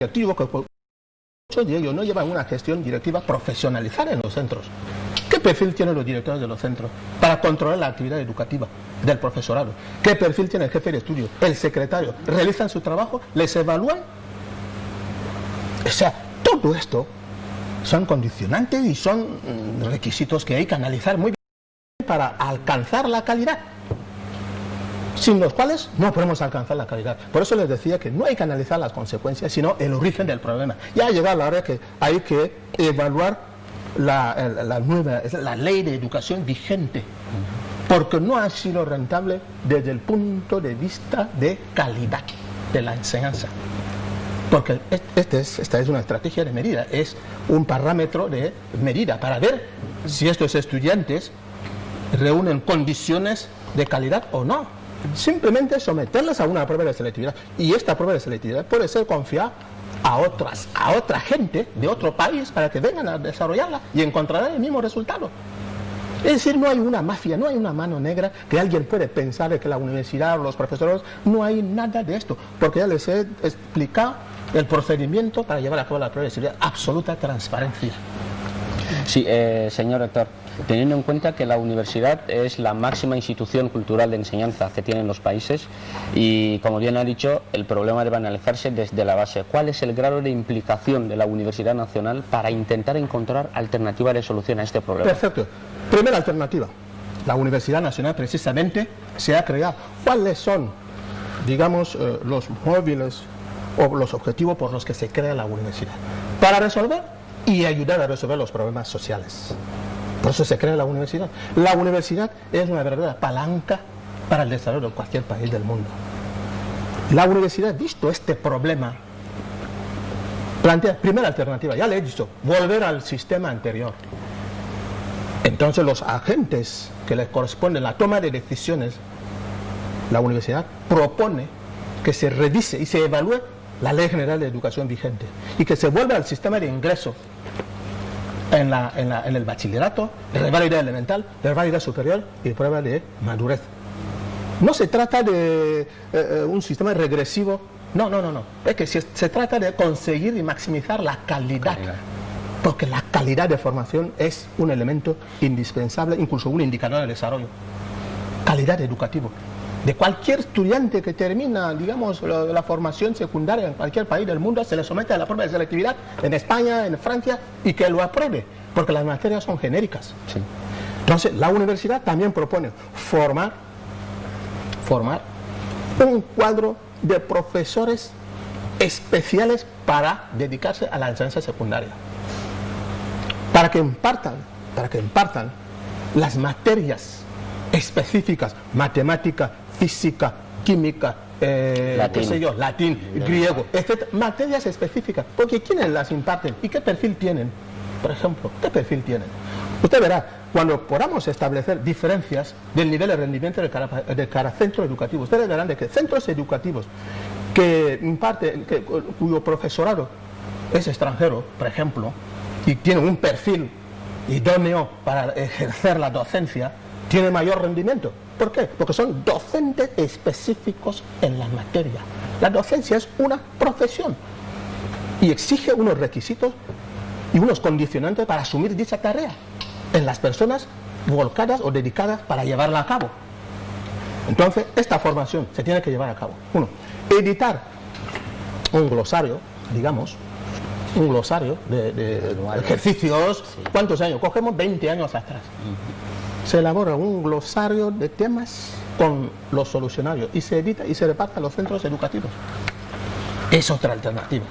directivo que muchos de ellos no llevan una gestión directiva profesionalizada en los centros. ¿Qué perfil tienen los directores de los centros para controlar la actividad educativa del profesorado? ¿Qué perfil tiene el jefe de estudio, el secretario? ¿Realizan su trabajo? ¿Les evalúan? O sea, todo esto son condicionantes y son requisitos que hay que analizar muy bien para alcanzar la calidad, sin los cuales no podemos alcanzar la calidad. Por eso les decía que no hay que analizar las consecuencias, sino el origen del problema. Ya ha llegado la hora que hay que evaluar la ley de educación vigente, porque no ha sido rentable desde el punto de vista de calidad de la enseñanza. Porque esta es una estrategia de medida, es un parámetro de medida para ver si estos estudiantes reúnen condiciones de calidad o no. Simplemente someterles a una prueba de selectividad, y esta prueba de selectividad puede ser confiada a otra gente de otro país para que vengan a desarrollarla y encontrarán el mismo resultado. Es decir, no hay una mafia, no hay una mano negra que alguien puede pensar de que la universidad o los profesores, no hay nada de esto, porque ya les he explicado el procedimiento para llevar a cabo la prueba de selectividad, absoluta transparencia. Sí, señor rector, teniendo en cuenta que la universidad es la máxima institución cultural de enseñanza que tienen los países y, como bien ha dicho, el problema debe analizarse desde la base. ¿Cuál es el grado de implicación de la Universidad Nacional para intentar encontrar alternativas de solución a este problema? Perfecto. Primera alternativa. La Universidad Nacional precisamente se ha creado. ¿Cuáles son, digamos, los móviles o los objetivos por los que se crea la universidad? Para resolver y ayudar a resolver los problemas sociales. Por eso se crea la universidad. La universidad es una verdadera palanca para el desarrollo de cualquier país del mundo. La universidad, visto este problema, plantea, primera alternativa, ya le he dicho, volver al sistema anterior. Entonces los agentes que les corresponden la toma de decisiones, la universidad propone que se revise y se evalúe la Ley General de Educación vigente y que se vuelva al sistema de ingreso en el bachillerato, reválida elemental, reválida superior y prueba de madurez. No se trata de un sistema regresivo, no. Es que se trata de conseguir y maximizar la calidad, porque la calidad de formación es un elemento indispensable, incluso un indicador de desarrollo. Calidad educativa. De cualquier estudiante que termina, digamos, la formación secundaria en cualquier país del mundo, se le somete a la prueba de selectividad en España, en Francia, y que lo apruebe, porque las materias son genéricas. Sí. Entonces, la universidad también propone formar un cuadro de profesores especiales para dedicarse a la enseñanza secundaria, para que impartan las materias específicas, matemática, física, química, latín, griego, etc. Materias específicas, porque ¿quiénes las imparten? ¿Y qué perfil tienen? Por ejemplo, ¿qué perfil tienen? Usted verá, cuando podamos establecer diferencias del nivel de rendimiento de cada centro educativo, ustedes verán de que centros educativos que imparten, cuyo profesorado es extranjero, por ejemplo, y tienen un perfil idóneo para ejercer la docencia, tiene mayor rendimiento. ¿Por qué? Porque son docentes específicos en la materia. La docencia es una profesión y exige unos requisitos y unos condicionantes para asumir dicha tarea en las personas volcadas o dedicadas para llevarla a cabo. Entonces, esta formación se tiene que llevar a cabo. Uno, editar un glosario, digamos, un glosario de ejercicios. ¿Cuántos años? Cogemos 20 años atrás. Se elabora un glosario de temas con los solucionarios y se edita y se reparte a los centros educativos. Es otra alternativa.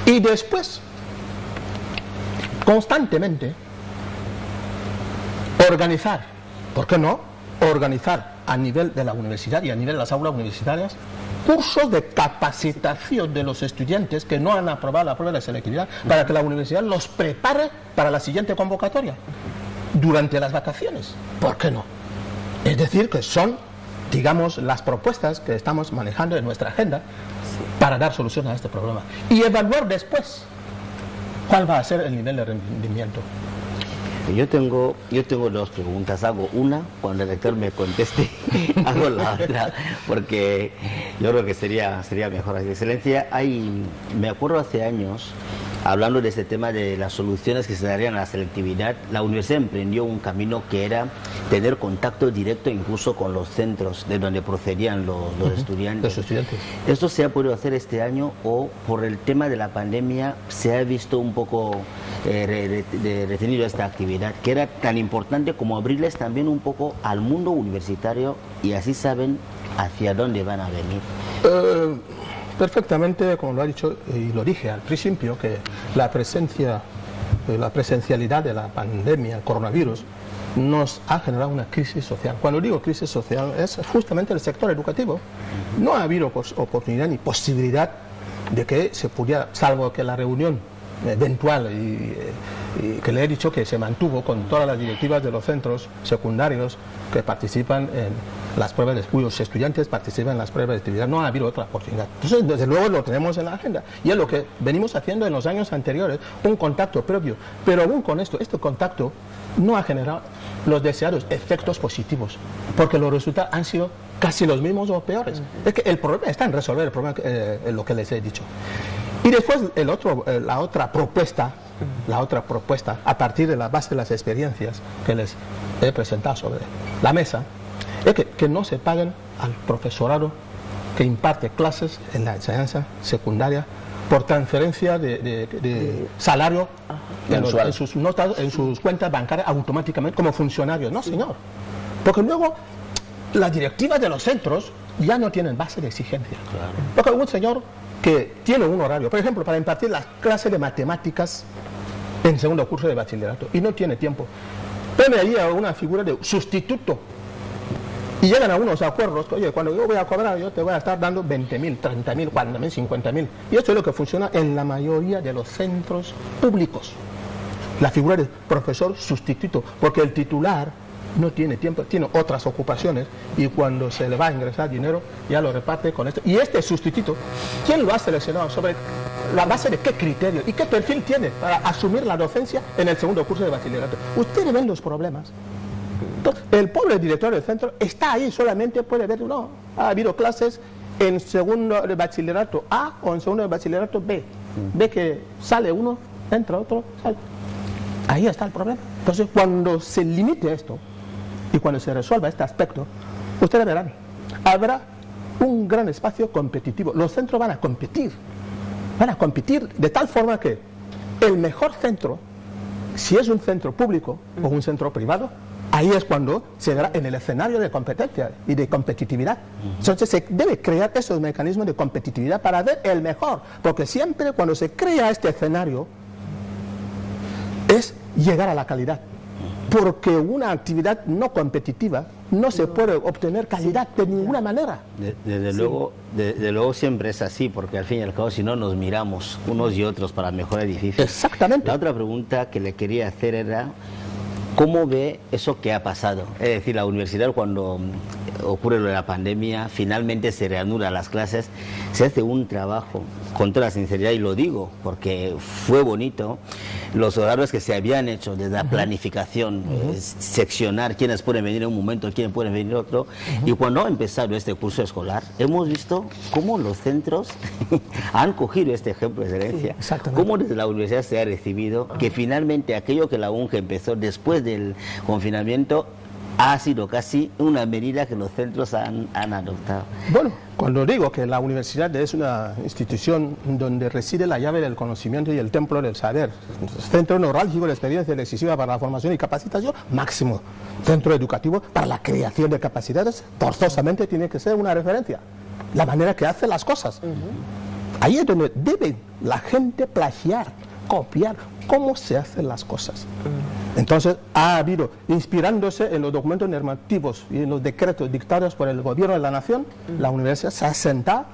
Y después, constantemente, organizar, ¿por qué no? Organizar a nivel de la universidad y a nivel de las aulas universitarias cursos de capacitación de los estudiantes que no han aprobado la prueba de selectividad para que la universidad los prepare para la siguiente convocatoria durante las vacaciones. ¿Por qué no? Es decir, que son, digamos, las propuestas que estamos manejando en nuestra agenda para dar solución a este problema. Y evaluar después cuál va a ser el nivel de rendimiento. Yo tengo dos preguntas. Hago una, cuando el rector me conteste, hago la otra, porque yo creo que sería mejor. Excelencia, me acuerdo hace años, hablando de este tema de las soluciones que se darían a la selectividad, la universidad emprendió un camino que era tener contacto directo incluso con los centros de donde procedían los estudiantes. ¿Esto se ha podido hacer este año o por el tema de la pandemia se ha visto un poco retenido esta actividad, que era tan importante como abrirles también un poco al mundo universitario y así saben hacia dónde van a venir? Perfectamente, como lo ha dicho y lo dije al principio, que la presencialidad de la pandemia, el coronavirus, nos ha generado una crisis social. Cuando digo crisis social es justamente el sector educativo. No ha habido oportunidad ni posibilidad de que se pudiera, salvo que la reunión eventual y que le he dicho que se mantuvo con todas las directivas de los centros secundarios que participan en las pruebas, cuyos estudiantes participan en las pruebas de actividad, no ha habido otra oportunidad. Entonces, desde luego lo tenemos en la agenda y es lo que venimos haciendo en los años anteriores, un contacto previo, pero aún con este contacto no ha generado los deseados efectos positivos, porque los resultados han sido casi los mismos o peores. Es que el problema está en resolver el problema, lo que les he dicho. Y después la otra propuesta, a partir de la base de las experiencias que les he presentado sobre la mesa, es que no se paguen al profesorado que imparte clases en la enseñanza secundaria por transferencia de salario en sus cuentas bancarias automáticamente como funcionarios. No, señor. Porque luego las directivas de los centros ya no tienen base de exigencia. Claro. Porque un señor que tiene un horario, por ejemplo, para impartir las clases de matemáticas en segundo curso de bachillerato y no tiene tiempo, pone ahí a una figura de sustituto y llegan a unos acuerdos que, oye, cuando yo voy a cobrar, yo te voy a estar dando 20.000, 30.000, 40.000, 50.000, y esto es lo que funciona en la mayoría de los centros públicos, la figura de profesor sustituto, porque el titular no tiene tiempo, tiene otras ocupaciones y cuando se le va a ingresar dinero ya lo reparte con esto. Y este sustituto, ¿quién lo ha seleccionado? ¿Sobre la base de qué criterio y qué perfil tiene para asumir la docencia en el segundo curso de bachillerato? Ustedes ven los problemas. Entonces, el pobre director del centro está ahí, solamente puede ver, no, ha habido clases en segundo de bachillerato A o en segundo de bachillerato B. Ve que sale uno, entra otro, sale. Ahí está el problema. Entonces, cuando se limite esto y cuando se resuelva este aspecto, ustedes verán, habrá un gran espacio competitivo. Los centros van a competir de tal forma que el mejor centro, si es un centro público o un centro privado, ahí es cuando se dará en el escenario de competencia y de competitividad. Entonces se debe crear esos mecanismos de competitividad para ver el mejor, porque siempre cuando se crea este escenario es llegar a la calidad, porque una actividad no competitiva no se puede obtener calidad de ninguna manera. Desde luego siempre es así, porque al fin y al cabo si no nos miramos unos y otros para el mejor edificio. Exactamente. La otra pregunta que le quería hacer era, ¿cómo ve eso que ha pasado? Es decir, la universidad, cuando ocurre lo de la pandemia, finalmente se reanudan las clases, se hace un trabajo, con toda la sinceridad, y lo digo porque fue bonito, los horarios que se habían hecho desde la planificación, seccionar quiénes pueden venir en un momento, quiénes pueden venir en otro, y cuando ha empezado este curso escolar, hemos visto cómo los centros han cogido este ejemplo de excelencia, cómo desde la universidad se ha recibido, que finalmente aquello que la UNGE empezó después del confinamiento ha sido casi una medida que los centros han adoptado. Bueno, cuando digo que la universidad es una institución donde reside la llave del conocimiento y el templo del saber, centro neurálgico de experiencia decisiva para la formación y capacitación, máximo centro educativo para la creación de capacidades, forzosamente tiene que ser una referencia, la manera que hace las cosas. Ahí es donde debe la gente plagiar, copiar cómo se hacen las cosas. Entonces ha habido, inspirándose en los documentos normativos y en los decretos dictados por el gobierno de la nación, la universidad se ha sentado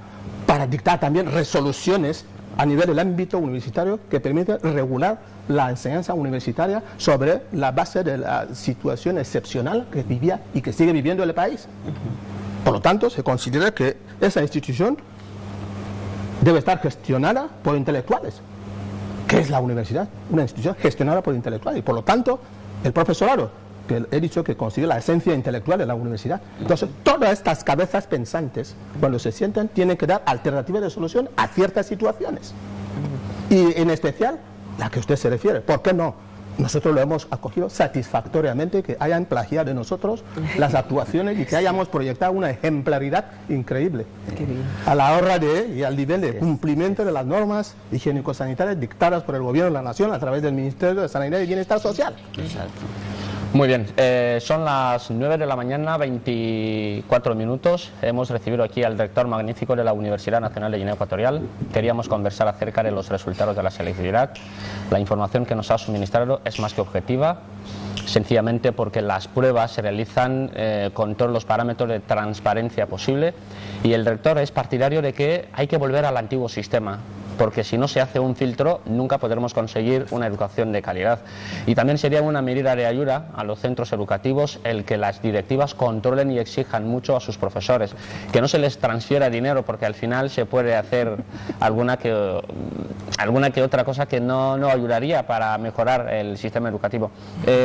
para dictar también resoluciones a nivel del ámbito universitario que permiten regular la enseñanza universitaria sobre la base de la situación excepcional que vivía y que sigue viviendo el país. Por lo tanto, se considera que esa institución debe estar gestionada por intelectuales. ¿Qué es la universidad? Una institución gestionada por intelectuales y por lo tanto el profesorado, que he dicho que consigue la esencia intelectual de la universidad. Entonces, todas estas cabezas pensantes, cuando se sientan, tienen que dar alternativas de solución a ciertas situaciones. Y en especial, la que usted se refiere. ¿Por qué no? Nosotros lo hemos acogido satisfactoriamente, que hayan plagiado de nosotros las actuaciones y que hayamos proyectado una ejemplaridad increíble a la hora de y al nivel de cumplimiento de las normas higiénico-sanitarias dictadas por el Gobierno de la Nación a través del Ministerio de Sanidad y Bienestar Social. Exacto. Muy bien, son las 9 de la mañana, 24 minutos. Hemos recibido aquí al rector magnífico de la Universidad Nacional de Guinea Ecuatorial. Queríamos conversar acerca de los resultados de la selectividad. La información que nos ha suministrado es más que objetiva, sencillamente porque las pruebas se realizan con todos los parámetros de transparencia posible, y el rector es partidario de que hay que volver al antiguo sistema, porque si no se hace un filtro nunca podremos conseguir una educación de calidad. Y también sería una medida de ayuda a los centros educativos el que las directivas controlen y exijan mucho a sus profesores, que no se les transfiera dinero, porque al final se puede hacer alguna que otra cosa que no ayudaría para mejorar el sistema educativo.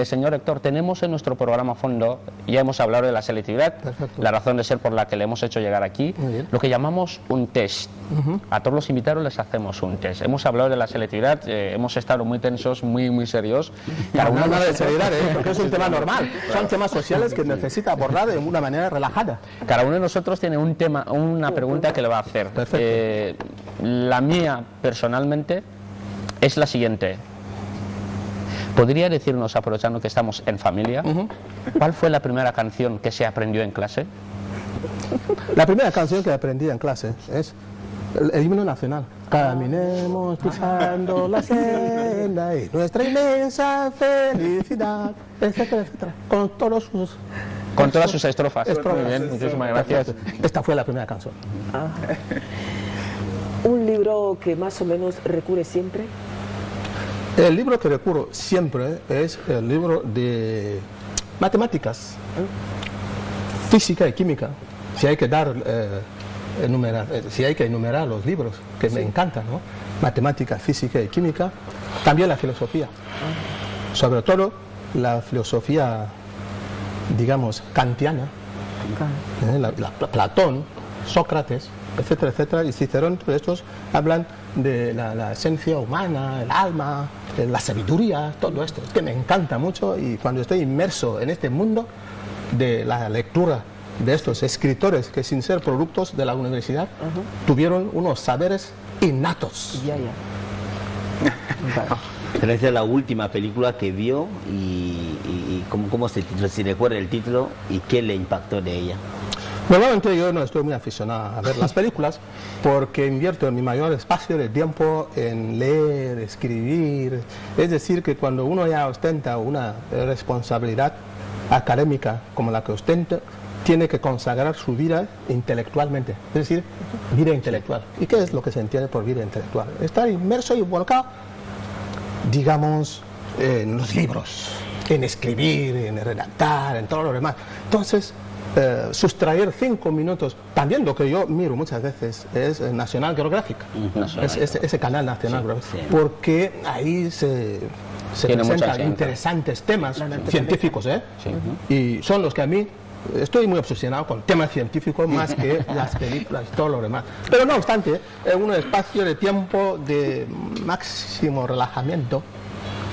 Señor rector, tenemos en nuestro programa fondo, ya hemos hablado de la selectividad. Perfecto. La razón de ser por la que le hemos hecho llegar aquí, lo que llamamos un test. A todos los invitados les hacemos un test. Hemos hablado de la selectividad, hemos estado muy tensos, muy serios. Cada uno de seriedad, porque es un tema normal. Son temas sociales que necesita abordar de una manera relajada. Cada uno de nosotros tiene un tema, una pregunta que le va a hacer. Perfecto. La mía, personalmente, es la siguiente. ¿Podría decirnos, aprovechando que estamos en familia, cuál fue la primera canción que se aprendió en clase? La primera canción que aprendí en clase es el himno nacional. Caminemos pisando la senda y nuestra inmensa felicidad, etcétera, etcétera. Con todas sus estrofas. Muy bien, muchísimas gracias. Esta fue la primera canción. ¿Un libro que más o menos recurre siempre? El libro que recurro siempre es el libro de matemáticas, física y química. Si hay que dar si hay que enumerar los libros que me encantan, ¿no? Matemática, física y química, también la filosofía, sobre todo la filosofía, digamos, kantiana, Platón, Sócrates, etcétera, etcétera, y Cicerón. Estos hablan de la esencia humana, el alma, la sabiduría, todo esto. Es que me encanta mucho, y cuando estoy inmerso en este mundo de la lectura de estos escritores que, sin ser productos de la universidad, tuvieron unos saberes innatos. Pero esa es la última película que vio y cómo se tituló, si recuerda el título, y qué le impactó de ella. Normalmente yo no estoy muy aficionado a ver las películas porque invierto mi mayor espacio de tiempo en leer, escribir. Es decir, que cuando uno ya ostenta una responsabilidad académica como la que ostenta, tiene que consagrar su vida intelectualmente, es decir, vida intelectual. ¿Y qué es lo que se entiende por vida intelectual? Estar inmerso y volcado, digamos, en los libros, en escribir, en redactar, en todo lo demás. Entonces, sustraer 5 minutos, también lo que yo miro muchas veces es National Geographic, ese canal National Geographic, porque ahí se presentan interesantes temas científicos, y son los que a mí estoy muy obsesionado con temas científicos más que las películas y todo lo demás. Pero no obstante, en un espacio de tiempo de máximo relajamiento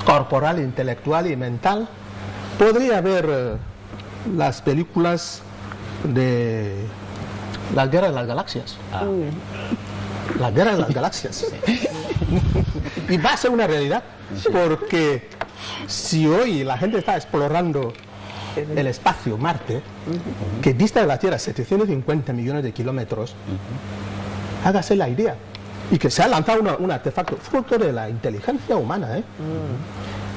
corporal, intelectual y mental, podría ver las películas de la Guerra de las Galaxias. La Guerra de las Galaxias. Y va a ser una realidad, porque si hoy la gente está explorando el espacio, Marte, que dista de la Tierra 750 millones de kilómetros, hágase la idea, y que se ha lanzado un artefacto fruto de la inteligencia humana,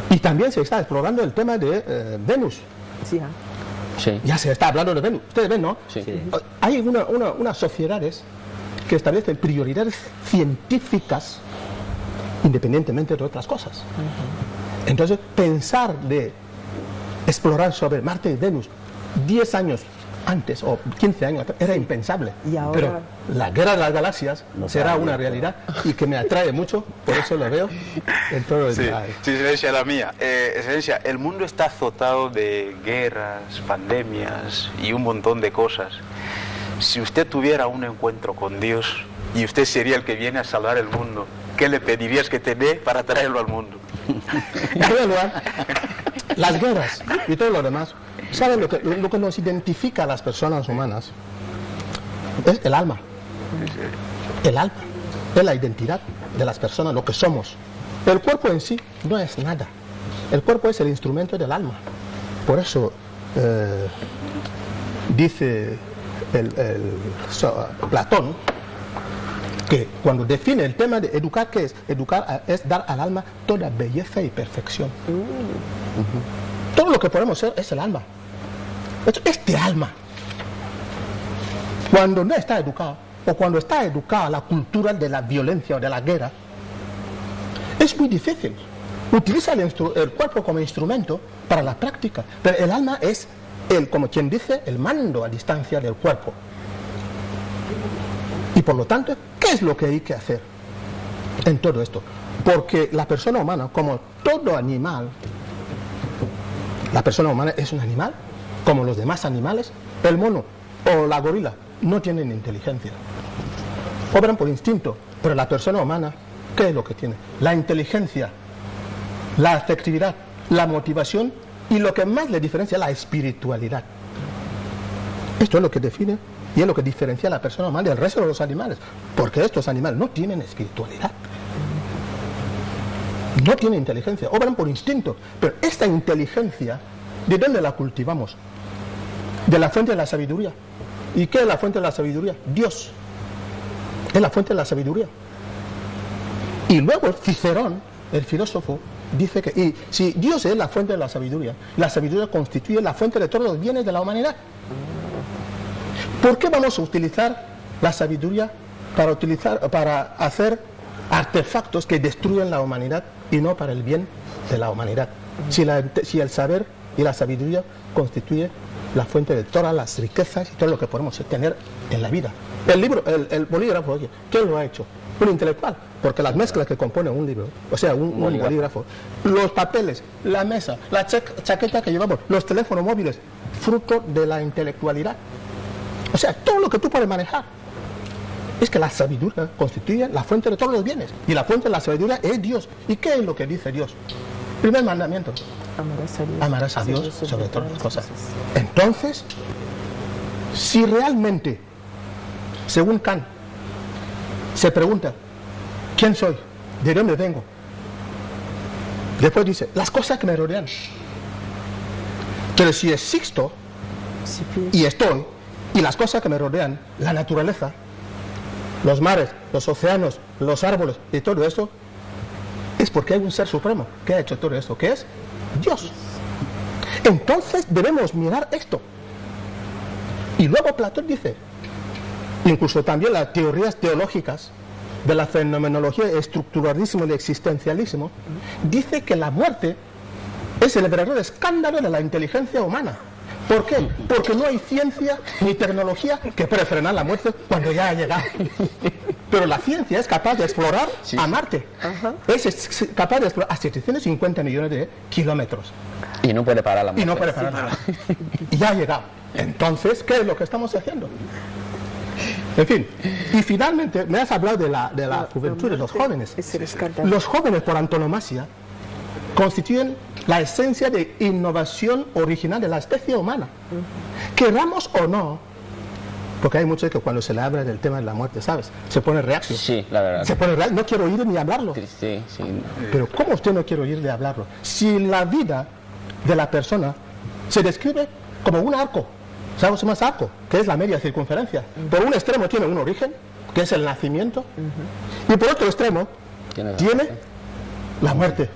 y también se está explorando el tema de Venus. Sí. Ya se está hablando de Venus, ustedes ven, ¿no? Sí. Hay unas sociedades que establecen prioridades científicas independientemente de otras cosas. Entonces, pensar de explorar sobre Marte y Venus 10 años antes, o 15 años atrás, era impensable. Y ahora... Pero la guerra de las galaxias será una realidad y que me atrae mucho, por eso lo veo en todo el día. Sí, excelencia, la mía. Excelencia, el mundo está azotado de guerras, pandemias y un montón de cosas. Si usted tuviera un encuentro con Dios y usted sería el que viene a salvar el mundo, ¿qué le pedirías que te dé para traerlo al mundo? En primer lugar, las guerras y todo lo demás, ¿saben lo que nos identifica a las personas humanas? Es el alma. El alma es la identidad de las personas, lo que somos. El cuerpo en sí no es nada. El cuerpo es el instrumento del alma. Por eso dice Platón que cuando define el tema de educar, ¿qué es? Educar es dar al alma toda belleza y perfección. Todo lo que podemos ser es el alma. Este alma, cuando no está educado, o cuando está educada la cultura de la violencia o de la guerra, es muy difícil. Utiliza el cuerpo como instrumento para la práctica, pero el alma es, como quien dice, el mando a distancia del cuerpo. Y por lo tanto, ¿qué es lo que hay que hacer en todo esto? Porque la persona humana, como todo animal, la persona humana es un animal, como los demás animales. El mono o la gorila no tienen inteligencia, obran por instinto, pero la persona humana, ¿qué es lo que tiene? La inteligencia, la afectividad, la motivación y lo que más le diferencia, la espiritualidad. Esto es lo que define y es lo que diferencia a la persona humana del resto de los animales, porque estos animales no tienen espiritualidad, no tienen inteligencia, obran por instinto, pero esta inteligencia, ¿de dónde la cultivamos? De la fuente de la sabiduría. ¿Y qué es la fuente de la sabiduría? Dios es la fuente de la sabiduría. Y luego Cicerón, el filósofo, dice que si Dios es la fuente de la sabiduría constituye la fuente de todos los bienes de la humanidad. ¿Por qué vamos a utilizar la sabiduría para hacer artefactos que destruyen la humanidad y no para el bien de la humanidad? Si el saber y la sabiduría constituye la fuente de todas las riquezas y todo lo que podemos tener en la vida. El bolígrafo, ¿quién lo ha hecho? Un intelectual, porque las mezclas que componen un libro, o sea, un bolígrafo, los papeles, la mesa, la chaqueta que llevamos, los teléfonos móviles, fruto de la intelectualidad. O sea, todo lo que tú puedes manejar. Es que la sabiduría constituye la fuente de todos los bienes. Y la fuente de la sabiduría es Dios. ¿Y qué es lo que dice Dios? Primer mandamiento. Amarás a Dios sobre todas las cosas. Entonces, si realmente, según Kant, se pregunta, ¿quién soy? ¿De dónde vengo? Después dice, las cosas que me rodean. Pero si existo y estoy, y las cosas que me rodean, la naturaleza, los mares, los océanos, los árboles y todo eso, es porque hay un ser supremo que ha hecho todo esto, que es Dios. Entonces debemos mirar esto. Y luego Platón dice, incluso también las teorías teológicas de la fenomenología, estructuralismo y existencialismo, dice que la muerte es el verdadero escándalo de la inteligencia humana. ¿Por qué? Porque no hay ciencia ni tecnología que pueda frenar la muerte cuando ya ha llegado. Pero la ciencia es capaz de explorar a Marte. Es capaz de explorar a 750 millones de kilómetros. Y no puede parar la muerte. Y no puede parar nada. Y ya ha llegado. Entonces, ¿qué es lo que estamos haciendo? En fin, y finalmente me has hablado de la juventud, de los jóvenes. Los jóvenes, por antonomasia, constituyen la esencia de innovación original de la especie humana. Queramos o no, porque hay muchos que cuando se le habla del tema de la muerte, ¿sabes? Se pone reacio. Sí, la verdad. Se pone reacio, no quiero oír ni hablarlo. Sí. Pero ¿cómo usted no quiere oír de hablarlo? Si la vida de la persona se describe como un arco, ¿sabes más arco? Que es la media circunferencia. Por un extremo tiene un origen, que es el nacimiento, y por otro extremo tiene la muerte.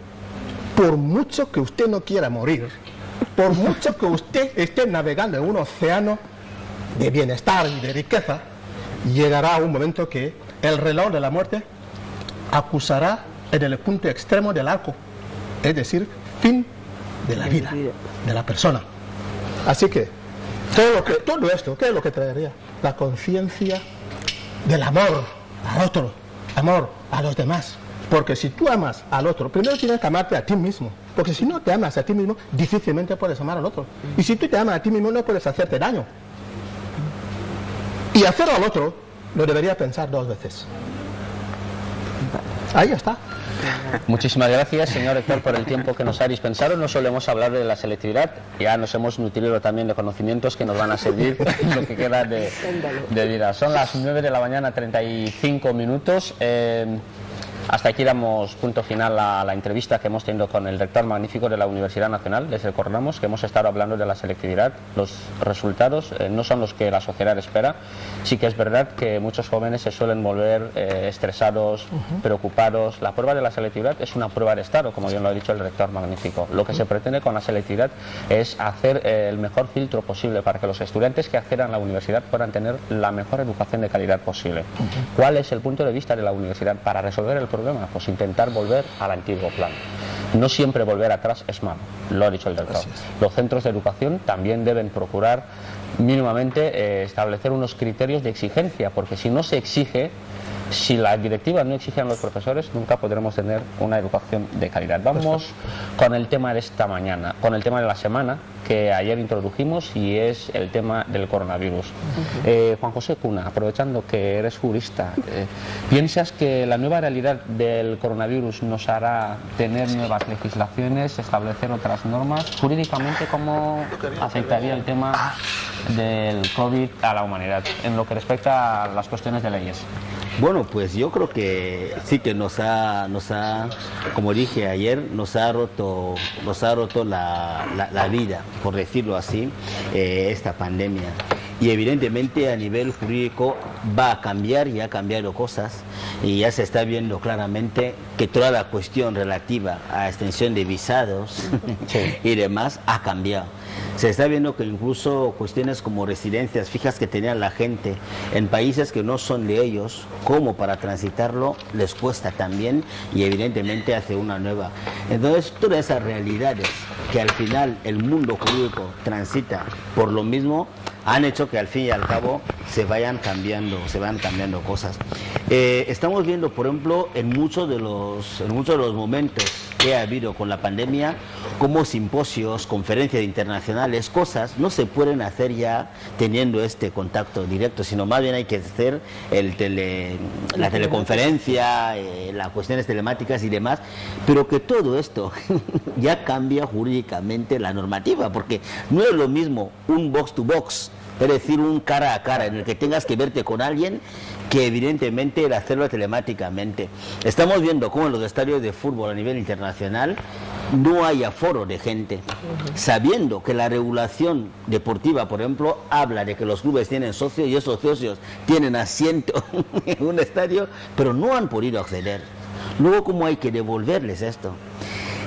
Por mucho que usted no quiera morir, por mucho que usted esté navegando en un océano de bienestar y de riqueza, llegará un momento que el reloj de la muerte acusará en el punto extremo del arco, es decir, fin de la vida de la persona. Así que Todo esto, ¿qué es lo que traería? La conciencia del amor al otro, amor a los demás. Porque si tú amas al otro, primero tienes que amarte a ti mismo. Porque si no te amas a ti mismo, difícilmente puedes amar al otro. Y si tú te amas a ti mismo, no puedes hacerte daño. Y hacerlo al otro, lo debería pensar 2 veces. Ahí está. Muchísimas gracias, señor Héctor, por el tiempo que nos ha dispensado. No solemos hablar de la selectividad, ya nos hemos nutrido también de conocimientos que nos van a servir lo que queda de vida. Son las 9 de la mañana, 35 minutos. Hasta aquí damos punto final a la entrevista que hemos tenido con el rector magnífico de la Universidad Nacional. Les recordamos que hemos estado hablando de la selectividad. Los resultados no son los que la sociedad espera. Sí que es verdad que muchos jóvenes se suelen volver estresados, preocupados. La prueba de la selectividad es una prueba de estado, como bien lo ha dicho el rector magnífico. Lo que se pretende con la selectividad es hacer el mejor filtro posible para que los estudiantes que accedan a la universidad puedan tener la mejor educación de calidad posible. ¿Cuál es el punto de vista de la universidad para resolver el problema? Pues intentar volver al antiguo plan. No siempre volver atrás es malo, lo ha dicho el rector. Los centros de educación también deben procurar mínimamente establecer unos criterios de exigencia, porque si no se exige, si las directivas no exigen a los profesores, nunca podremos tener una educación de calidad. Vamos con el tema de esta mañana, con el tema de la semana que ayer introdujimos, y es el tema del coronavirus. Juan José Cuna, aprovechando que eres jurista, ¿piensas que la nueva realidad del coronavirus nos hará tener nuevas legislaciones, establecer otras normas? Jurídicamente, ¿cómo afectaría el tema del COVID a la humanidad en lo que respecta a las cuestiones de leyes? Bueno, pues yo creo que sí que nos ha, como dije ayer, nos ha roto la vida, por decirlo así, esta pandemia. Y evidentemente a nivel jurídico va a cambiar y ha cambiado cosas, y ya se está viendo claramente que toda la cuestión relativa a extensión de visados y demás ha cambiado. Se está viendo que incluso cuestiones como residencias fijas que tenía la gente en países que no son de ellos, como para transitarlo les cuesta también, y evidentemente hace una nueva. Entonces todas esas realidades que al final el mundo jurídico transita por lo mismo han hecho que al fin y al cabo se vayan cambiando cosas. Estamos viendo, por ejemplo, en muchos de los momentos que ha habido con la pandemia, como simposios, conferencias internacionales, cosas no se pueden hacer ya teniendo este contacto directo, sino más bien hay que hacer la teleconferencia, las cuestiones telemáticas y demás, pero que todo esto ya cambia jurídicamente la normativa, porque no es lo mismo un box to box, es decir, un cara a cara en el que tengas que verte con alguien, que evidentemente el hacerlo telemáticamente. Estamos viendo cómo en los estadios de fútbol a nivel internacional no hay aforo de gente, sabiendo que la regulación deportiva, por ejemplo, habla de que los clubes tienen socios y esos socios tienen asiento en un estadio, pero no han podido acceder. Luego, ¿cómo hay que devolverles esto?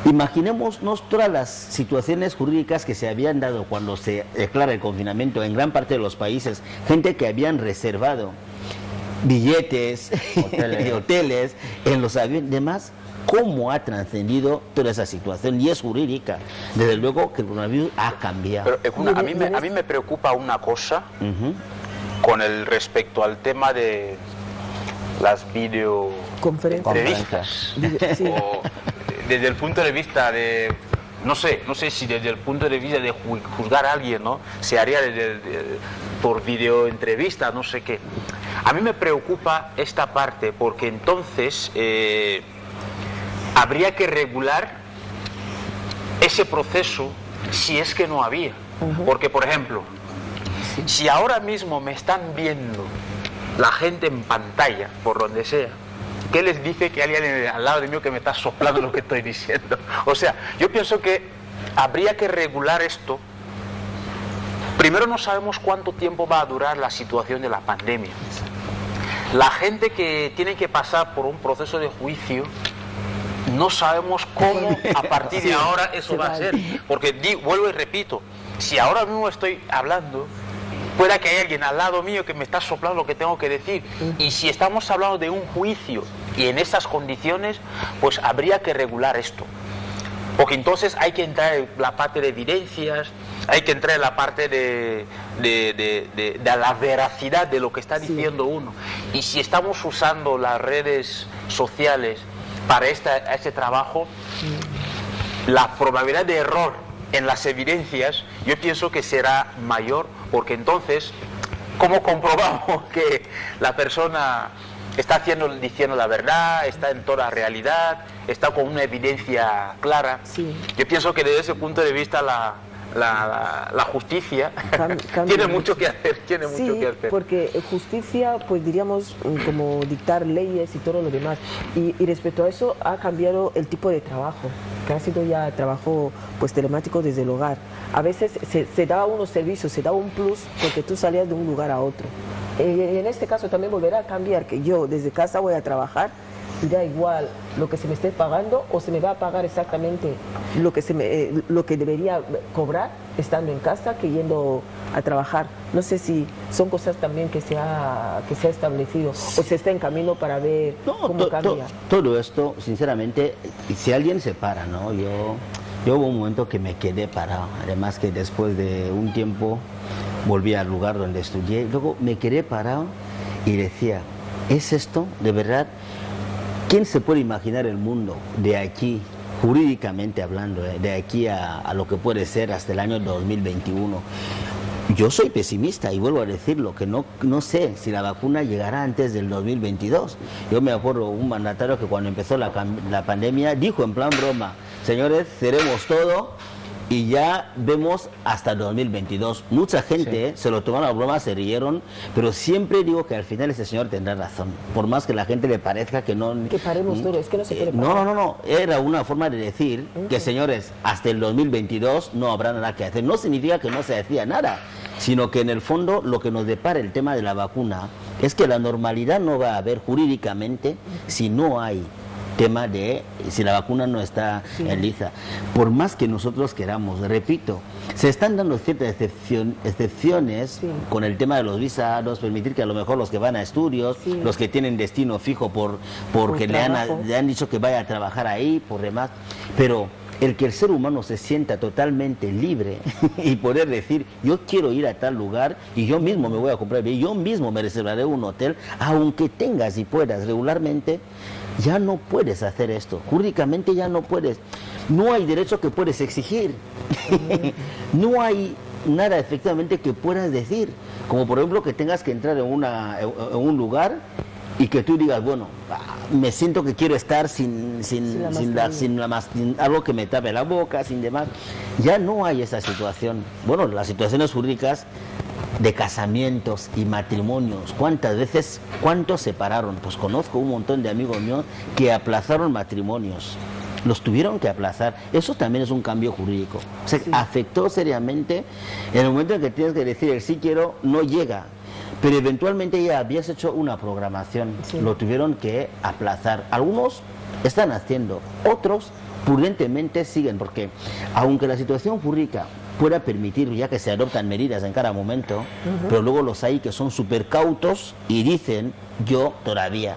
Imaginémonos todas las situaciones jurídicas que se habían dado cuando se declara el confinamiento en gran parte de los países, gente que habían reservado billetes, hoteles en los aviones, demás. ¿Cómo ha trascendido toda esa situación? Y es jurídica. Desde luego que el coronavirus ha cambiado. Pero a mí me preocupa una cosa con el respecto al tema de las videoconferencias. Sí. Desde el punto de vista de, no sé si desde el punto de vista de juzgar a alguien, ¿no? Se haría por videoentrevista, no sé qué. A mí me preocupa esta parte, porque entonces habría que regular ese proceso si es que no había. Porque, por ejemplo, si ahora mismo me están viendo la gente en pantalla, por donde sea, ¿qué les dice que hay alguien al lado de mí que me está soplando lo que estoy diciendo? O sea, yo pienso que habría que regular esto. Primero, no sabemos cuánto tiempo va a durar la situación de la pandemia. La gente que tiene que pasar por un proceso de juicio, no sabemos cómo a partir de ahora eso va a ser. Porque vuelvo y repito, si ahora mismo estoy hablando, pueda que haya alguien al lado mío que me está soplando lo que tengo que decir. Y si estamos hablando de un juicio y en esas condiciones, pues habría que regular esto. Porque entonces hay que entrar en la parte de evidencias, hay que entrar en la parte de la veracidad de lo que está diciendo uno. Y si estamos usando las redes sociales para este trabajo, la probabilidad de error en las evidencias yo pienso que será mayor, porque entonces, ¿cómo comprobamos que la persona está diciendo la verdad, está en toda la realidad, está con una evidencia clara? Sí. Yo pienso que desde ese punto de vista la justicia tiene mucho que hacer, porque justicia, pues diríamos, como dictar leyes y todo lo demás. Y respecto a eso, ha cambiado el tipo de trabajo, que ha sido ya trabajo pues telemático desde el hogar. A veces se daba unos servicios, se daba un plus porque tú salías de un lugar a otro. Y en este caso también volverá a cambiar, que yo desde casa voy a trabajar y da igual lo que se me esté pagando, o se me va a pagar exactamente lo que debería cobrar estando en casa que yendo a trabajar. No sé si son cosas también que se ha establecido o se está en camino para ver cómo cambia. Todo esto, sinceramente, si alguien se para, ¿no? Yo hubo un momento que me quedé parado, además que después de un tiempo volví al lugar donde estudié, luego me quedé parado y decía, ¿es esto de verdad? ¿Quién se puede imaginar el mundo de aquí, jurídicamente hablando, de aquí a lo que puede ser hasta el año 2021? Yo soy pesimista y vuelvo a decirlo, que no sé si la vacuna llegará antes del 2022. Yo me acuerdo un mandatario que cuando empezó la pandemia dijo en plan broma, señores, cerremos todo y ya vemos hasta 2022. Mucha gente se lo tomaron a broma, se rieron, pero siempre digo que al final ese señor tendrá razón, por más que la gente le parezca que no... Que paremos todo, es que no se quiere parar. No, era una forma de decir que, señores, hasta el 2022 no habrá nada que hacer. No significa que no se hacía nada, sino que en el fondo lo que nos depara el tema de la vacuna es que la normalidad no va a haber jurídicamente si no hay tema de si la vacuna no está en liza. Por más que nosotros queramos, repito, se están dando ciertas excepciones con el tema de los visados, permitir que a lo mejor los que van a estudios, los que tienen destino fijo porque le han dicho que vaya a trabajar ahí, por demás, pero el que el ser humano se sienta totalmente libre y poder decir, yo quiero ir a tal lugar y yo mismo me voy a comprar, yo mismo me reservaré un hotel, aunque tengas y puedas regularmente, ya no puedes hacer esto, jurídicamente ya no puedes, no hay derecho que puedes exigir, no hay nada efectivamente que puedas decir, como por ejemplo que tengas que entrar en un lugar y que tú digas, bueno, me siento que quiero estar sin algo que me tape la boca, sin demás. Ya no hay esa situación. Bueno, las situaciones jurídicas de casamientos y matrimonios, ¿cuántos se pararon? Pues conozco un montón de amigos míos que aplazaron matrimonios, los tuvieron que aplazar. Eso también es un cambio jurídico. O sea, afectó seriamente en el momento en que tienes que decir el sí quiero, no llega. Pero eventualmente ya habías hecho una programación, lo tuvieron que aplazar. Algunos están haciendo, otros prudentemente siguen, porque aunque la situación jurídica pueda permitir ya que se adoptan medidas en cada momento, pero luego los hay que son súper cautos y dicen, yo todavía.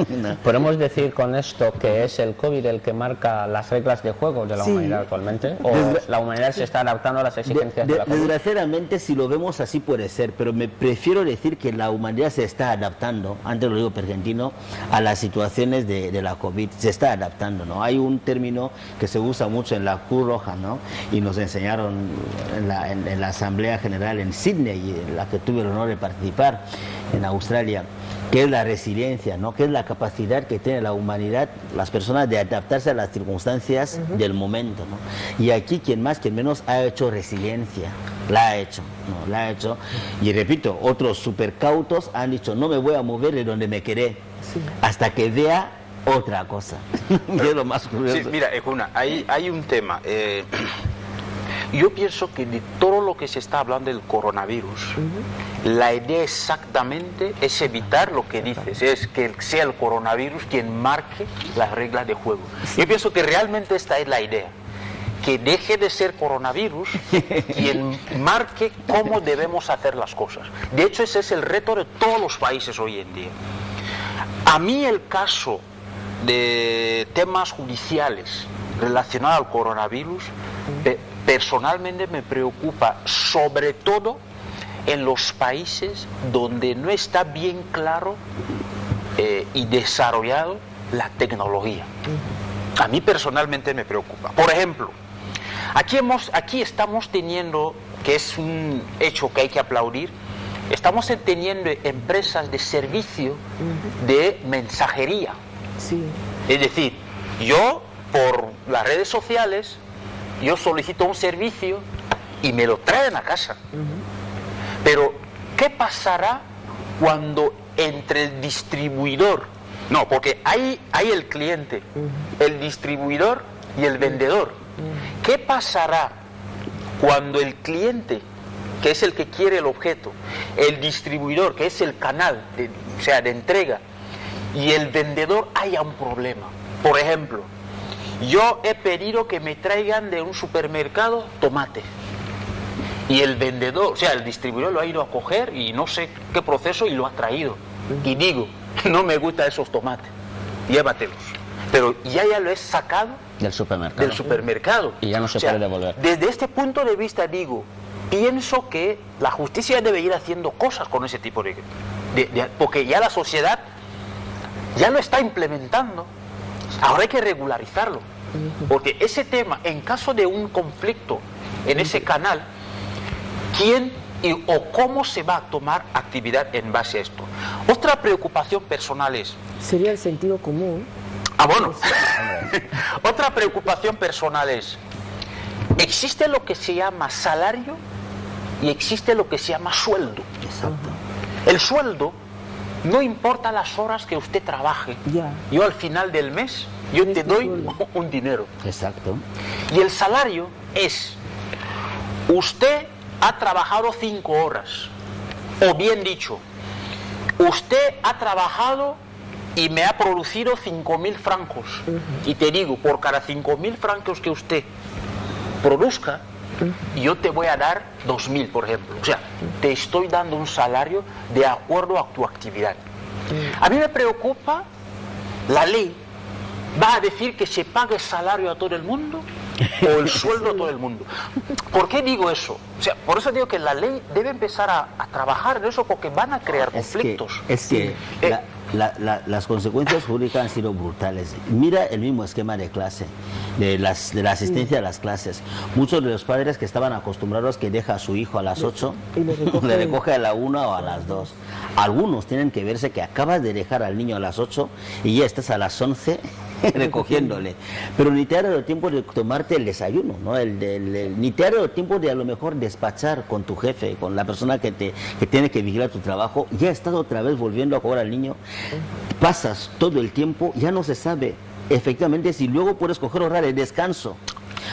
No. ¿Podemos decir con esto que es el COVID el que marca las reglas de juego de la humanidad actualmente? ¿O la humanidad se está adaptando a las exigencias de la COVID? Desgraciadamente, si lo vemos así puede ser, pero me prefiero decir que la humanidad se está adaptando, antes lo digo pergentino, a las situaciones de la COVID, se está adaptando, ¿no? Hay un término que se usa mucho en la Cruz Roja, ¿no? Y nos enseñaron en la Asamblea General en Sydney, en la que tuve el honor de participar, en Australia, que es la resiliencia, ¿no? Que es la capacidad que tiene la humanidad, las personas, de adaptarse a las circunstancias del momento, ¿no? Y aquí quien más, quien menos ha hecho resiliencia, la ha hecho, ¿no? La ha hecho. Y repito, otros supercautos han dicho, no me voy a mover de donde me quedé hasta que vea otra cosa. Y es lo más curioso. Sí, mira, Ejuna, hay un tema. Yo pienso que de todo lo que se está hablando del coronavirus, la idea exactamente es evitar lo que dices, es que sea el coronavirus quien marque las reglas de juego. Yo pienso que realmente esta es la idea, que deje de ser coronavirus quien marque cómo debemos hacer las cosas. De hecho, ese es el reto de todos los países hoy en día. A mí el caso de temas judiciales relacionado al coronavirus, personalmente me preocupa sobre todo en los países donde no está bien claro y desarrollado la tecnología. A mí personalmente me preocupa. Por ejemplo, aquí estamos teniendo, que es un hecho que hay que aplaudir, estamos teniendo empresas de servicio de mensajería. Sí. Es decir, yo por las redes sociales, yo solicito un servicio y me lo traen a casa. Pero, ¿qué pasará cuando entre el distribuidor? No, porque hay el cliente, el distribuidor y el vendedor. ¿Qué pasará cuando el cliente, que es el que quiere el objeto, el distribuidor, que es el canal, de entrega, y el vendedor haya un problema? Por ejemplo, yo he pedido que me traigan de un supermercado tomate. Y el vendedor, el distribuidor lo ha ido a coger y no sé qué proceso y lo ha traído. Y digo, no me gustan esos tomates, llévatelos. Pero ya lo he sacado del supermercado. Y ya no se puede devolver. Desde este punto de vista digo, pienso que la justicia debe ir haciendo cosas con ese tipo de porque ya la sociedad ya lo está implementando. Ahora hay que regularizarlo. Porque ese tema, en caso de un conflicto en ese canal, ¿quién o cómo se va a tomar actividad en base a esto? Otra preocupación personal es... Sería el sentido común. Bueno. Otra preocupación personal es... Existe lo que se llama salario y existe lo que se llama sueldo. Exacto. El sueldo no importa las horas que usted trabaje. Ya. Yo al final del mes, yo te doy un dinero. Exacto. Y el salario es... Usted ha trabajado 5 horas, o bien dicho, usted ha trabajado y me ha producido 5.000 francos, y te digo, por cada 5.000 francos que usted produzca, yo te voy a dar 2.000, por ejemplo. O sea, te estoy dando un salario de acuerdo a tu actividad. A mí me preocupa, la ley va a decir que se pague salario a todo el mundo o el sueldo a todo el mundo. ¿Por qué digo eso? Por eso digo que la ley debe empezar a trabajar en eso, porque van a crear conflictos. Las consecuencias jurídicas han sido brutales. Mira el mismo esquema de clase, de la asistencia a las clases. Muchos de los padres que estaban acostumbrados que deja a su hijo a las 8, le recoge a la 1 o a las 2. Algunos tienen que verse que acabas de dejar al niño a las 8 y ya estás a las 11 recogiéndole. Pero ni te ha dado tiempo de tomarte el desayuno, ¿no? Ni te ha dado tiempo de a lo mejor despachar con tu jefe, con la persona que tiene que vigilar tu trabajo. Ya estás otra vez volviendo a jugar al niño. Pasas todo el tiempo, ya no se sabe efectivamente si luego puedes coger hora de descanso.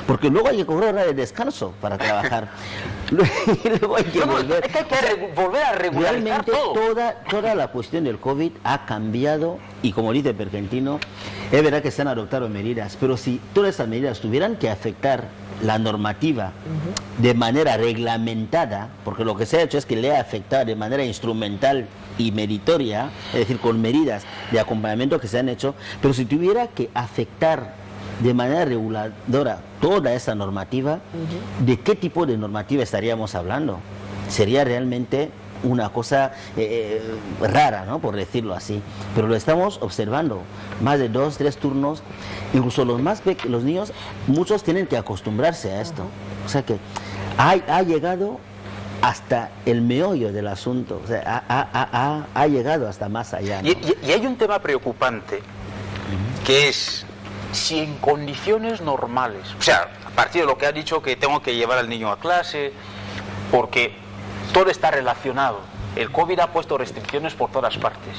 Porque luego hay que coger hora de descanso para trabajar. Luego hay que volver. Hay que volver a regularizar realmente todo. Toda la cuestión del COVID ha cambiado, y como dice Pergentino, es verdad que se han adoptado medidas, pero si todas esas medidas tuvieran que afectar la normativa de manera reglamentada, porque lo que se ha hecho es que le ha afectado de manera instrumental y meritoria, es decir, con medidas de acompañamiento que se han hecho, pero si tuviera que afectar de manera reguladora toda esa normativa, ¿de qué tipo de normativa estaríamos hablando? Sería realmente una cosa rara, ¿no? Por decirlo así. Pero lo estamos observando. Más de 2, 3 turnos. Incluso los niños, muchos tienen que acostumbrarse a esto. O sea que ha llegado hasta el meollo del asunto. O sea, ha llegado hasta más allá, ¿no? Y hay un tema preocupante, que es... Si en condiciones normales, a partir de lo que ha dicho, que tengo que llevar al niño a clase, porque todo está relacionado, el COVID ha puesto restricciones por todas partes.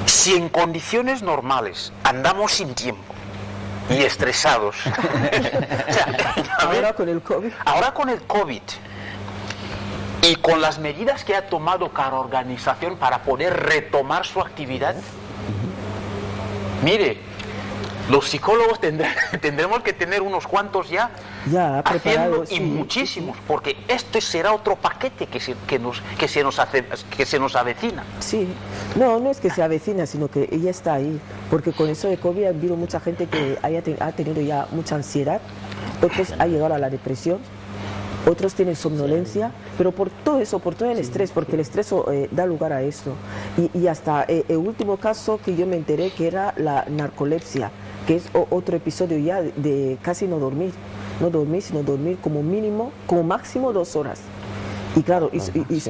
Si en condiciones normales andamos sin tiempo y estresados, ahora con el COVID. Ahora con el COVID y con las medidas que ha tomado cada organización para poder retomar su actividad, mire, Los psicólogos tendremos que tener unos cuantos ya haciendo, preparados, y sí, muchísimos, porque este será otro paquete que se nos avecina. Sí, no es que se avecina, sino que ella está ahí, porque con eso de COVID ha habido mucha gente que ha tenido ya mucha ansiedad, otros ha llegado a la depresión, otros tienen somnolencia, pero por todo eso, por todo el estrés, porque el estrés da lugar a esto. Y hasta el último caso que yo me enteré, que era la narcolepsia, que es otro episodio ya de casi no dormir, sino dormir como mínimo, como máximo 2 horas. Y claro,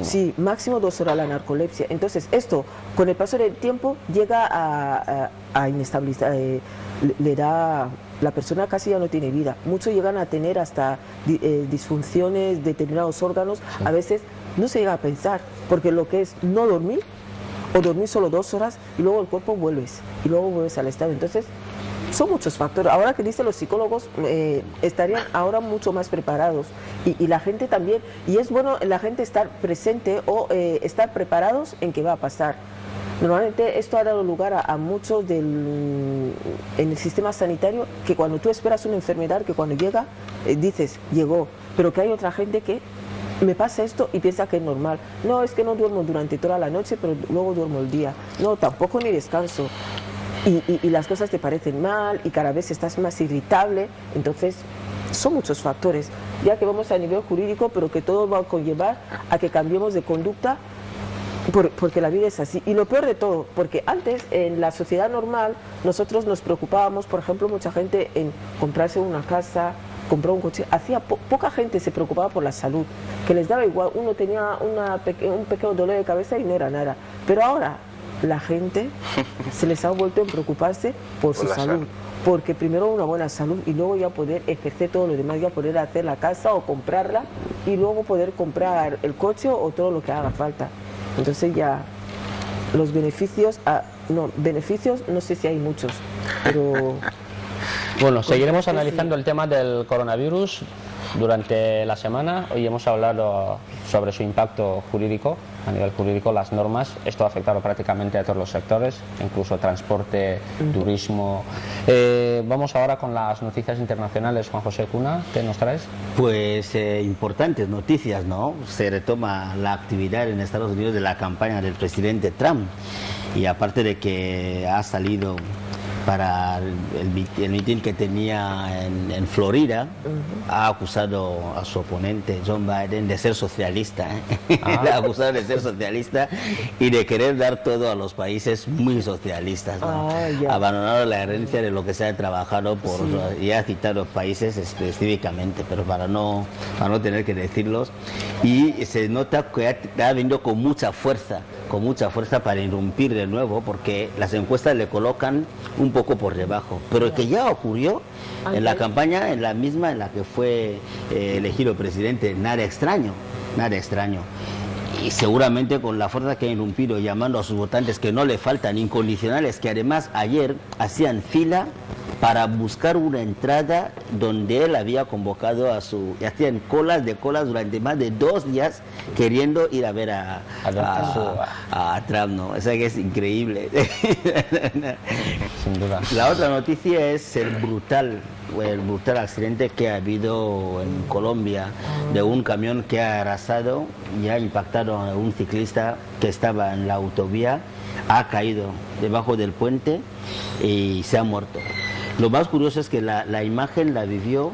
sí, máximo 2 horas la narcolepsia. Entonces esto, con el paso del tiempo, llega a inestabilidad, le da... La persona casi ya no tiene vida. Muchos llegan a tener hasta disfunciones de determinados órganos. Sí. A veces no se llega a pensar, porque lo que es no dormir, o dormir solo 2 horas, y luego el cuerpo vuelves al estado. Entonces, son muchos factores. Ahora que dicen los psicólogos, estarían ahora mucho más preparados. Y la gente también, y es bueno la gente estar presente o estar preparados en qué va a pasar. Normalmente esto ha dado lugar a muchos en el sistema sanitario, que cuando tú esperas una enfermedad, que cuando llega, dices, llegó, pero que hay otra gente que me pasa esto y piensa que es normal. No, es que no duermo durante toda la noche, pero luego duermo el día. No, tampoco ni descanso. Y las cosas te parecen mal y cada vez estás más irritable. Entonces, son muchos factores. Ya que vamos a nivel jurídico, pero que todo va a conllevar a que cambiemos de conducta, porque la vida es así. Y lo peor de todo, porque antes en la sociedad normal nosotros nos preocupábamos, por ejemplo, mucha gente en comprarse una casa, comprar un coche. Poca gente se preocupaba por la salud, que les daba igual, uno tenía un pequeño dolor de cabeza y no era nada. Pero ahora la gente se les ha vuelto a preocuparse por su salud, porque primero una buena salud y luego ya poder ejercer todo lo demás, ya poder hacer la casa o comprarla y luego poder comprar el coche o todo lo que haga falta. Entonces ya los beneficios, beneficios no sé si hay muchos, pero... Bueno, seguiremos analizando el tema del coronavirus durante la semana. Hoy hemos hablado sobre su impacto jurídico, a nivel jurídico, las normas. Esto ha afectado prácticamente a todos los sectores, incluso transporte, turismo. Vamos ahora con las noticias internacionales. Juan José Cuna, ¿qué nos traes? Pues importantes noticias, ¿no? Se retoma la actividad en Estados Unidos de la campaña del presidente Trump, y aparte de que ha salido para el mitin que tenía en Florida, ha acusado a su oponente John Biden de ser socialista, Le ha acusado de ser socialista y de querer dar todo a los países muy socialistas, ¿no? Abandonado la herencia de lo que se ha trabajado por, y ha citado países específicamente, pero para no tener que decirlos, y se nota que ha venido con mucha fuerza para irrumpir de nuevo, porque las encuestas le colocan un poco por debajo, pero que ya ocurrió en la campaña, en la misma en la que fue elegido presidente. Nada extraño, y seguramente con la fuerza que ha irrumpido, llamando a sus votantes, que no le faltan, incondicionales, que además ayer hacían fila para buscar una entrada donde él había convocado y hacían colas durante más de 2 días queriendo ir a ver a Trump, ¿no? O sea que es increíble. Sin duda. La otra noticia es el brutal accidente que ha habido en Colombia, de un camión que ha arrasado y ha impactado a un ciclista que estaba en la autovía, ha caído debajo del puente y se ha muerto. Lo más curioso es que la imagen la vivió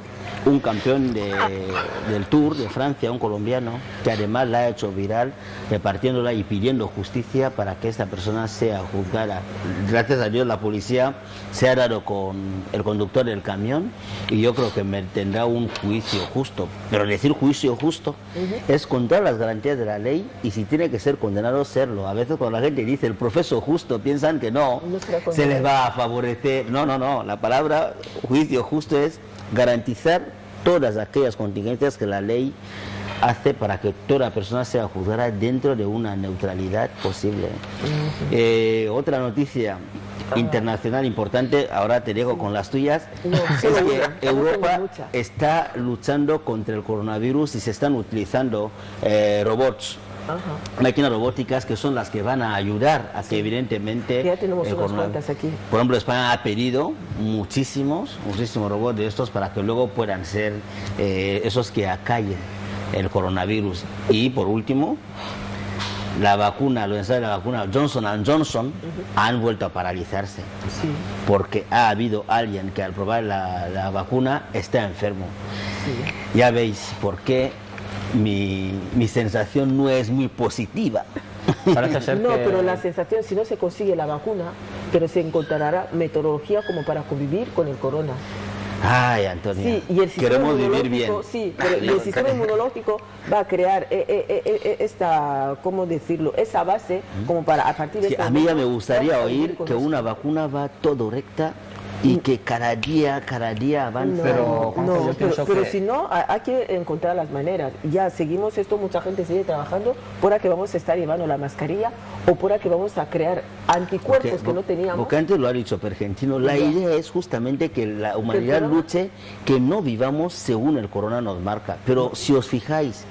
un campeón del Tour de Francia, un colombiano, que además la ha hecho viral, repartiéndola y pidiendo justicia para que esta persona sea juzgada. Gracias a Dios la policía se ha dado con el conductor del camión y yo creo que tendrá un juicio justo. Pero decir juicio justo es con todas las garantías de la ley, y si tiene que ser condenado, serlo. A veces cuando la gente dice el proceso justo, piensan que no se les va a favorecer. No, la palabra juicio justo es garantizar todas aquellas contingencias que la ley hace para que toda persona sea juzgada dentro de una neutralidad posible. Otra noticia internacional importante, ahora te dejo con las tuyas, es que Europa está luchando contra el coronavirus y se están utilizando robots máquinas robóticas que son las que van a ayudar a que evidentemente... Ya tenemos unas cuantas aquí. Por ejemplo, España ha pedido muchísimos robots de estos para que luego puedan ser esos que acallen el coronavirus. Y por último, la vacuna, los ensayos de la vacuna Johnson & Johnson han vuelto a paralizarse, porque ha habido alguien que al probar la vacuna está enfermo. Ya veis por qué mi sensación no es muy positiva. Parece ser no, que... pero la sensación, si no se consigue la vacuna, pero se encontrará metodología como para convivir con el corona. Ay, Antonia, sí, y el queremos vivir bien. Sí, pero el sistema inmunológico va a crear esta, ¿cómo decirlo? Esa base como para a partir de... A mí ya me gustaría oír que una vacuna va todo recta y que cada día avanza. Pero si no, hay que encontrar las maneras. Ya seguimos esto, mucha gente sigue trabajando por que vamos a estar llevando la mascarilla o por que vamos a crear anticuerpos que no teníamos. Porque antes lo ha dicho Pergentino, la idea es justamente que la humanidad luche, que no vivamos según el corona nos marca. Pero si os fijáis,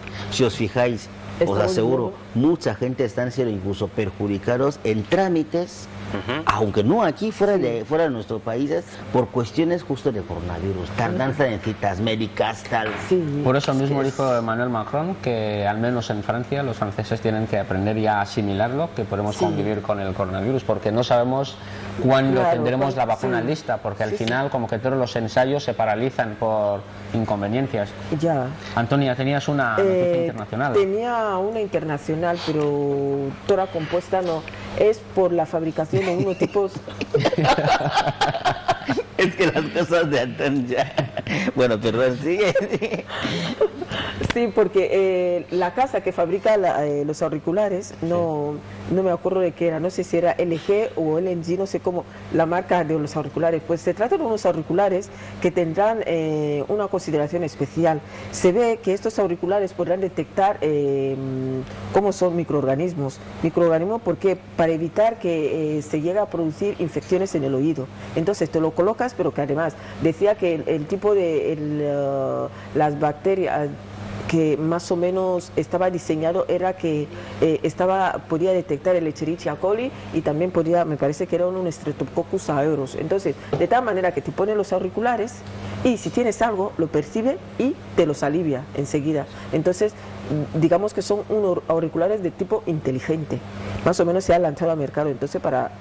os aseguro, mucha gente está siendo incluso perjudicados en trámites, aunque no aquí, fuera de nuestros países, por cuestiones justo de coronavirus, tardanza en citas médicas, tal. Por eso mismo dijo Emmanuel Macron que al menos en Francia los franceses tienen que aprender ya a asimilarlo, que podemos convivir con el coronavirus, porque no sabemos cuándo tendremos la vacuna lista, porque al final como que todos los ensayos se paralizan por inconveniencias. Antonia, tenías una noticia internacional. Tenía una internacional, pero toda compuesta no. Es por la fabricación de unos tipos... Es que las cosas de Antonia... Bueno, perdón, sigue. Sí, porque la casa que fabrica los auriculares, no me acuerdo de qué era, no sé si era LG o LG, no sé cómo, la marca de los auriculares. Pues se trata de unos auriculares que tendrán una consideración especial. Se ve que estos auriculares podrán detectar cómo son microorganismos. Microorganismos, ¿por qué? Para evitar que se llegue a producir infecciones en el oído. Entonces te lo colocas, pero que además decía que el tipo de las bacterias que más o menos estaba diseñado era que podía detectar el Escherichia coli y también podía, me parece que era un Streptococcus aureus. Entonces, de tal manera que te ponen los auriculares y si tienes algo, lo percibe y te los alivia enseguida. Entonces, digamos que son unos auriculares de tipo inteligente. Más o menos se ha lanzado al mercado, entonces para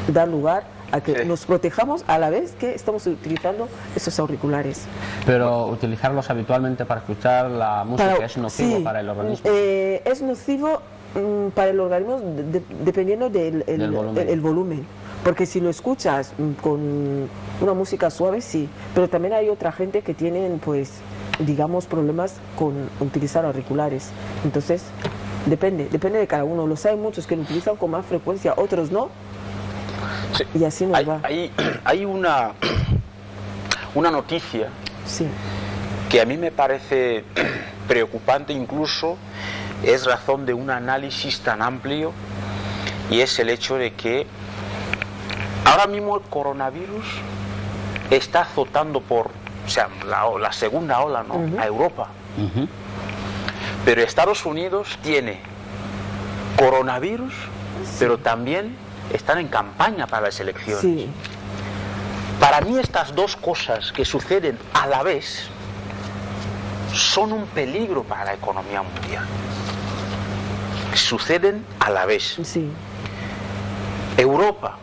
dar lugar a que nos protejamos a la vez que estamos utilizando esos auriculares. Pero utilizarlos habitualmente para escuchar la música es nocivo para el organismo. Es nocivo para el organismo dependiendo del volumen. Porque si lo escuchas con una música suave, sí. Pero también hay otra gente que tienen, pues, digamos, problemas con utilizar auriculares. Entonces, depende de cada uno. Los hay muchos que lo utilizan con más frecuencia, otros no. Sí. Y así nos va. Hay una noticia que a mí me parece preocupante, incluso es razón de un análisis tan amplio, y es el hecho de que ahora mismo el coronavirus está azotando la segunda ola, ¿no? A Europa. Pero Estados Unidos tiene coronavirus, pero también están en campaña para las elecciones. Para mí estas dos cosas que suceden a la vez son un peligro para la economía mundial. Suceden a la vez. Europa,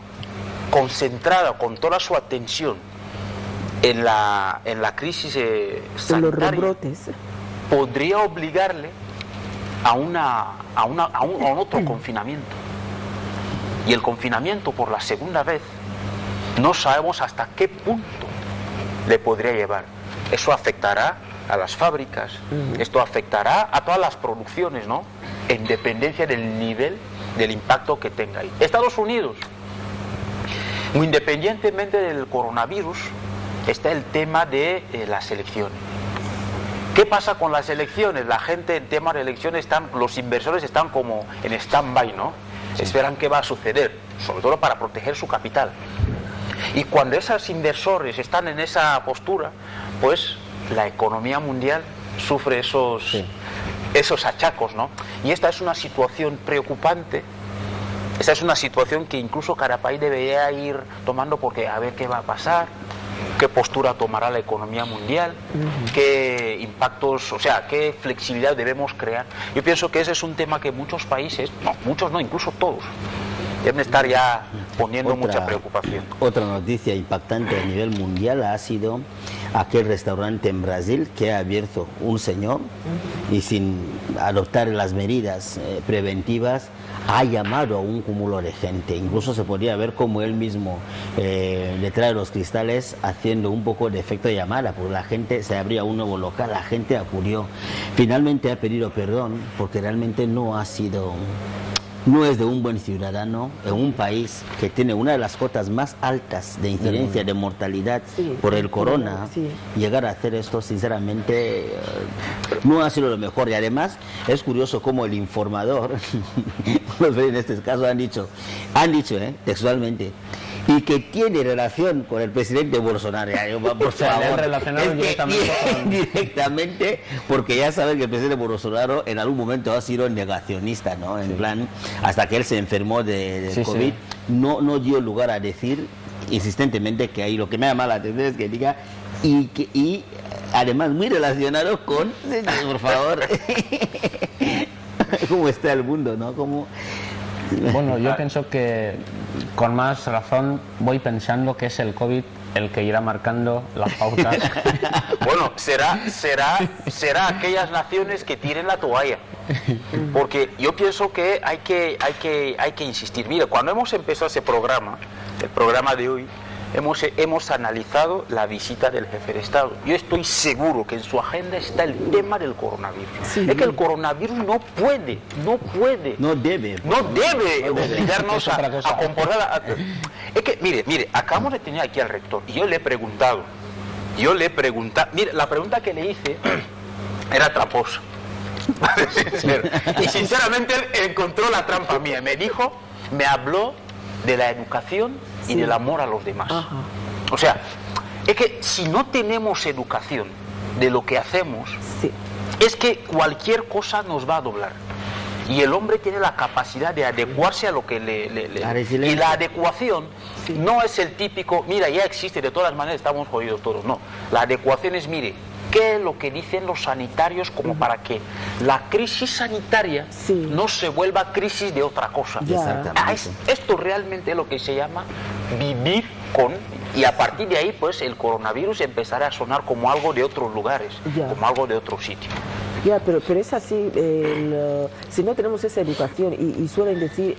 concentrada con toda su atención en la crisis sanitaria, los rebrotes, podría obligarle a un otro confinamiento. Y el confinamiento por la segunda vez no sabemos hasta qué punto le podría llevar. Eso afectará a las fábricas, esto afectará a todas las producciones, ¿no? En dependencia del nivel del impacto que tenga ahí. Estados Unidos, muy independientemente del coronavirus, está el tema de las elecciones. ¿Qué pasa con las elecciones? La gente en temas de elecciones, los inversores están como en stand-by, ¿no? Esperan qué va a suceder, sobre todo para proteger su capital. Y cuando esos inversores están en esa postura, pues la economía mundial sufre esos esos achacos, ¿no? Y esta es una situación preocupante. Esta es una situación que incluso cada país debería ir tomando, porque a ver qué va a pasar, qué postura tomará la economía mundial, qué impactos, o sea, qué flexibilidad debemos crear. Yo pienso que ese es un tema que muchos países, no, muchos no, incluso todos, deben estar ya poniendo mucha preocupación. Otra noticia impactante a nivel mundial ha sido aquel restaurante en Brasil que ha abierto un señor y sin adoptar las medidas preventivas ha llamado a un cúmulo de gente. Incluso se podía ver como él mismo detrás de los cristales haciendo un poco de efecto de llamada, porque la gente, se abría un nuevo local, la gente acudió. Finalmente ha pedido perdón porque realmente no es de un buen ciudadano en un país que tiene una de las cotas más altas de incidencia de mortalidad por el corona. Llegar a hacer esto, sinceramente, no ha sido lo mejor. Y además es curioso cómo el informador, en este caso han dicho textualmente, y que tiene relación con el presidente Bolsonaro. Por favor, directamente, porque ya saben que el presidente Bolsonaro en algún momento ha sido negacionista, ¿no? En plan, hasta que él se enfermó de COVID, no dio lugar a decir insistentemente que ahí lo que me llama la atención es que diga y además muy relacionado con, por favor, cómo está el mundo, ¿no? Bueno, yo pienso que con más razón voy pensando que es el COVID el que irá marcando las pautas. Bueno, será aquellas naciones que tiren la toalla, porque yo pienso que hay que insistir. Mira, cuando hemos empezado ese programa, el programa de hoy, hemos analizado la visita del jefe de Estado. Yo estoy seguro que en su agenda está el tema del coronavirus. Es que el coronavirus no debe obligarnos a comportar. Es que, mire, acabamos de tener aquí al rector y yo le he preguntado, mire, la pregunta que le hice era tramposa. Y sinceramente él encontró la trampa mía. Me habló de la educación y del amor a los demás. O sea, es que si no tenemos educación de lo que hacemos, es que cualquier cosa nos va a doblar. Y el hombre tiene la capacidad de adecuarse a lo que y la adecuación no es el típico, mira, ya existe, de todas maneras estamos jodidos todos. No, la adecuación es, mire, ¿qué es lo que dicen los sanitarios como para que la crisis sanitaria no se vuelva crisis de otra cosa? Esto realmente es lo que se llama vivir con, y a partir de ahí pues el coronavirus empezará a sonar como algo de otros lugares, como algo de otro sitio. Pero es así, si no tenemos esa educación y suelen decir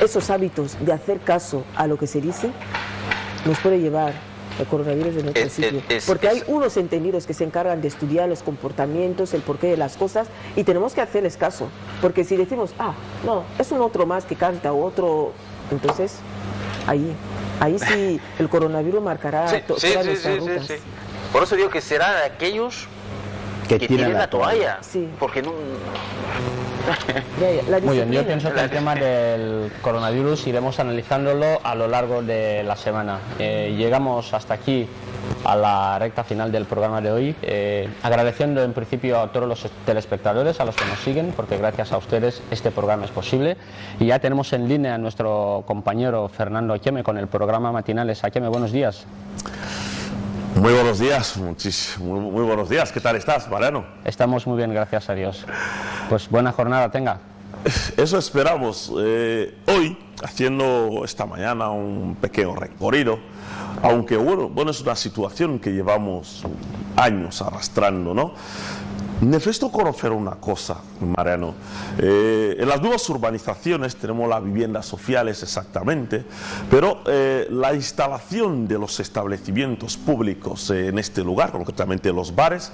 esos hábitos de hacer caso a lo que se dice, nos puede llevar el coronavirus en otro sitio. Porque hay unos entendidos que se encargan de estudiar los comportamientos, el porqué de las cosas, y tenemos que hacerles caso. Porque si decimos, no, es un otro más que canta, otro, entonces ahí sí el coronavirus marcará todas nuestras rutas. Por eso digo que será de aquellos que tienen la toalla. Porque no... Muy bien, yo pienso que el tema del coronavirus iremos analizándolo a lo largo de la semana. Llegamos hasta aquí a la recta final del programa de hoy, agradeciendo en principio a todos los telespectadores, a los que nos siguen, porque gracias a ustedes este programa es posible. Y ya tenemos en línea a nuestro compañero Fernando Acheme con el programa Matinales. Acheme, buenos días. Muy buenos días, muy buenos días. ¿Qué tal estás, Mariano? Estamos muy bien, gracias a Dios. Pues buena jornada tenga. Eso esperamos. Hoy, haciendo esta mañana un pequeño recorrido, aunque bueno, es una situación que llevamos años arrastrando, ¿no? Necesito conocer una cosa, Mariano. En las nuevas urbanizaciones tenemos las viviendas sociales exactamente, pero la instalación de los establecimientos públicos en este lugar, concretamente los bares,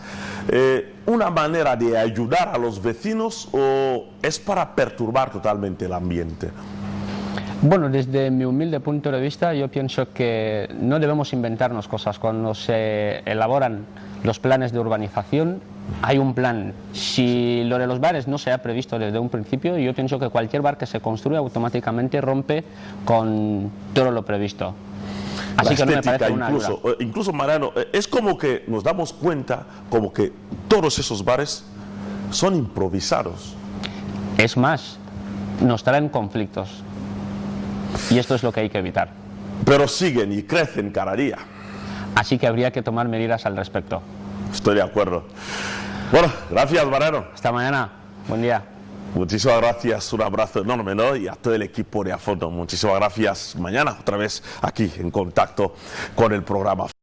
¿una manera de ayudar a los vecinos o es para perturbar totalmente el ambiente? Bueno, desde mi humilde punto de vista, yo pienso que no debemos inventarnos cosas. Cuando se elaboran los planes de urbanización, hay un plan. Si lo de los bares no se ha previsto desde un principio, yo pienso que cualquier bar que se construye automáticamente rompe con todo lo previsto. Así que no me parece una ayuda. Incluso, Mariano, es como que nos damos cuenta como que todos esos bares son improvisados. Es más, nos traen conflictos. Y esto es lo que hay que evitar. Pero siguen y crecen cada día. Así que habría que tomar medidas al respecto. Estoy de acuerdo. Bueno, gracias, Mariano. Hasta mañana. Buen día. Muchísimas gracias, un abrazo enorme, ¿no? Y a todo el equipo de A Fondo. Muchísimas gracias. Mañana otra vez aquí en contacto con el programa.